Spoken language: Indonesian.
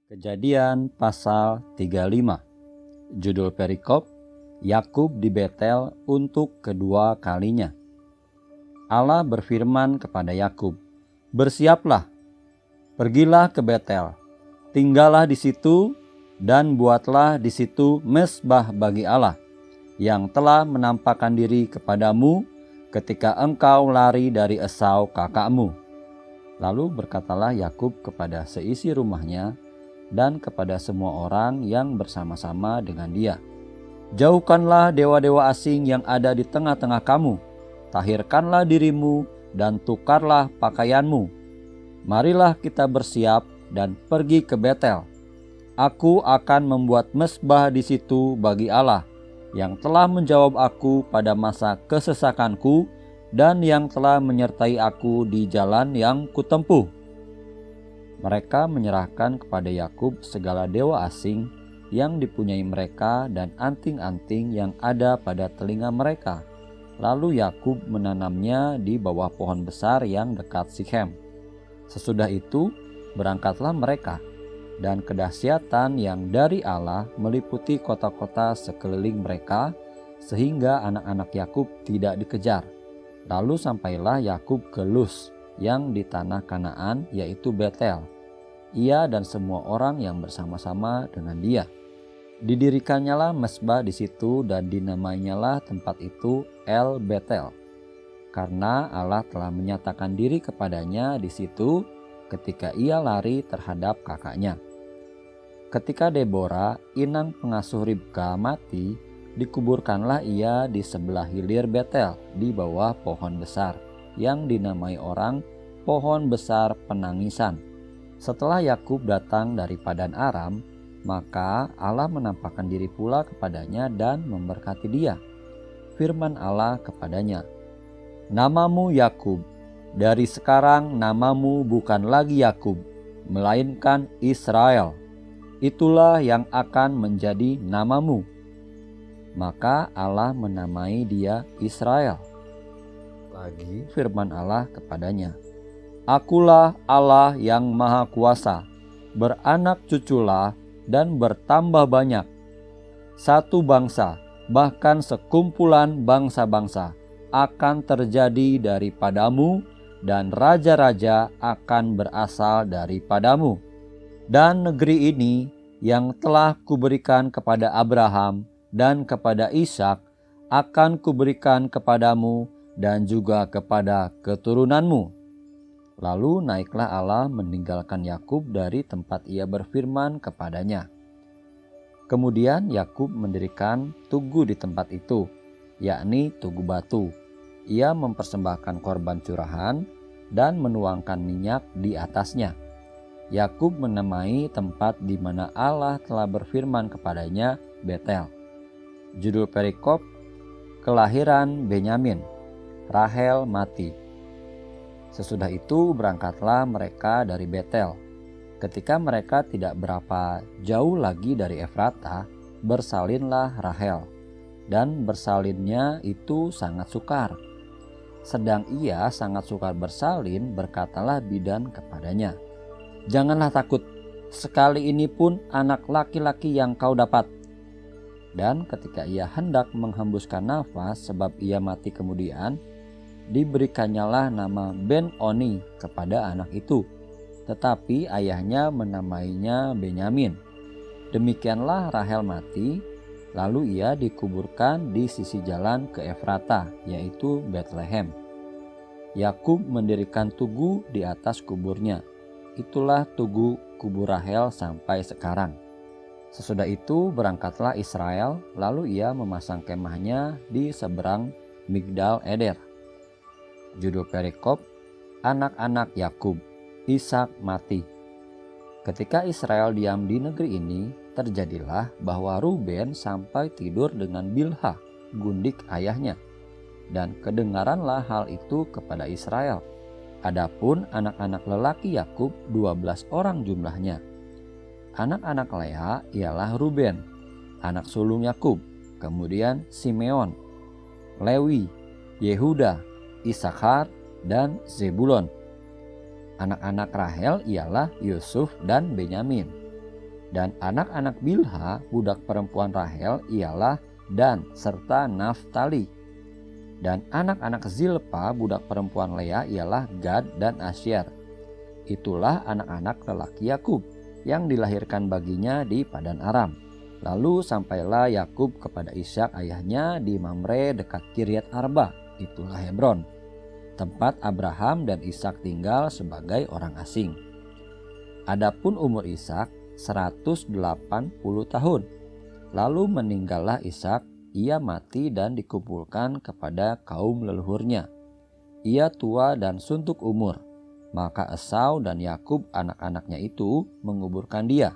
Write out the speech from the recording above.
Kejadian pasal 35. Judul perikop, Yakub di Betel untuk kedua kalinya. Allah berfirman kepada Yakub, "Bersiaplah, pergilah ke Betel, tinggallah di situ dan buatlah di situ mezbah bagi Allah yang telah menampakkan diri kepadamu ketika engkau lari dari Esau kakakmu." Lalu berkatalah Yakub kepada seisi rumahnya dan kepada semua orang yang bersama-sama dengan dia, "Jauhkanlah dewa-dewa asing yang ada di tengah-tengah kamu. Tahirkanlah dirimu dan tukarlah pakaianmu. Marilah kita bersiap dan pergi ke Betel. Aku akan membuat mezbah di situ bagi Allah yang telah menjawab aku pada masa kesesakanku dan yang telah menyertai aku di jalan yang kutempuh." Mereka menyerahkan kepada Yakub segala dewa asing yang dipunyai mereka dan anting-anting yang ada pada telinga mereka. Lalu Yakub menanamnya di bawah pohon besar yang dekat Sikhem. Sesudah itu berangkatlah mereka, dan kedahsyatan yang dari Allah meliputi kota-kota sekeliling mereka, sehingga anak-anak Yakub tidak dikejar. Lalu sampailah Yakub ke Luz yang di tanah Kanaan, yaitu Betel, ia dan semua orang yang bersama-sama dengan dia. Didirikannyalah mezbah di situ dan dinamainyalah tempat itu El Betel, karena Allah telah menyatakan diri kepadanya di situ ketika ia lari terhadap kakaknya. Ketika Deborah, inang pengasuh Ribka, mati, dikuburkanlah ia di sebelah hilir Betel di bawah pohon besar yang dinamai orang pohon besar penangisan. Setelah Yakub datang dari Padan Aram, maka Allah menampakkan diri pula kepadanya dan memberkati dia. Firman Allah kepadanya, "Namamu Yakub, dari sekarang namamu bukan lagi Yakub, melainkan Israel. Itulah yang akan menjadi namamu." Maka Allah menamai dia Israel. Lagi firman Allah kepadanya, "Akulah Allah yang Maha Kuasa, beranak cuculah dan bertambah banyak. Satu bangsa, bahkan sekumpulan bangsa-bangsa akan terjadi daripadamu, dan raja-raja akan berasal daripadamu. Dan negeri ini yang telah kuberikan kepada Abraham dan kepada Ishak akan kuberikan kepadamu dan juga kepada keturunanmu." Lalu naiklah Allah meninggalkan Yakub dari tempat ia berfirman kepadanya. Kemudian Yakub mendirikan tugu di tempat itu, yakni tugu batu. Ia mempersembahkan korban curahan dan menuangkan minyak di atasnya. Yakub menamai tempat di mana Allah telah berfirman kepadanya Betel. Judul perikop, kelahiran Benyamin. Rahel mati. Sesudah itu berangkatlah mereka dari Betel. Ketika mereka tidak berapa jauh lagi dari Efrata, bersalinlah Rahel, dan bersalinnya itu sangat sukar. Sedang ia sangat sukar bersalin, berkatalah bidan kepadanya, "Janganlah takut, sekali ini pun anak laki-laki yang kau dapat." Dan ketika ia hendak menghembuskan nafas sebab ia mati kemudian, diberikannya nama Ben-Oni kepada anak itu, tetapi ayahnya menamainya Benyamin. Demikianlah Rahel mati, lalu ia dikuburkan di sisi jalan ke Efrata, yaitu Betlehem. Yakub mendirikan tugu di atas kuburnya. Itulah tugu kubur Rahel sampai sekarang. Sesudah itu berangkatlah Israel, lalu ia memasang kemahnya di seberang Migdal Eder. Judul perikop, anak-anak Yakub. Ishak mati. Ketika Israel diam di negeri ini, terjadilah bahwa Ruben sampai tidur dengan Bilha, gundik ayahnya, dan kedengaranlah hal itu kepada Israel. Adapun anak-anak lelaki Yakub 12 orang jumlahnya. Anak-anak Lea ialah Ruben, anak sulung Yakub, kemudian Simeon, Lewi, Yehuda, Isakar, dan Zebulon. Anak-anak Rahel ialah Yusuf dan Benyamin. Dan anak-anak Bilha, budak perempuan Rahel, ialah Dan serta Naftali. Dan anak-anak Zilpa, budak perempuan Lea, ialah Gad dan Asyer. Itulah anak-anak lelaki Yakub yang dilahirkan baginya di Padan Aram. Lalu sampailah Yakub kepada Ishak ayahnya di Mamre dekat Kiryat Arba, itulah Hebron, tempat Abraham dan Ishak tinggal sebagai orang asing. Adapun umur Ishak 180 tahun. Lalu meninggallah Ishak, ia mati dan dikumpulkan kepada kaum leluhurnya. Ia tua dan suntuk umur, maka Esau dan Yakub anak-anaknya itu menguburkan dia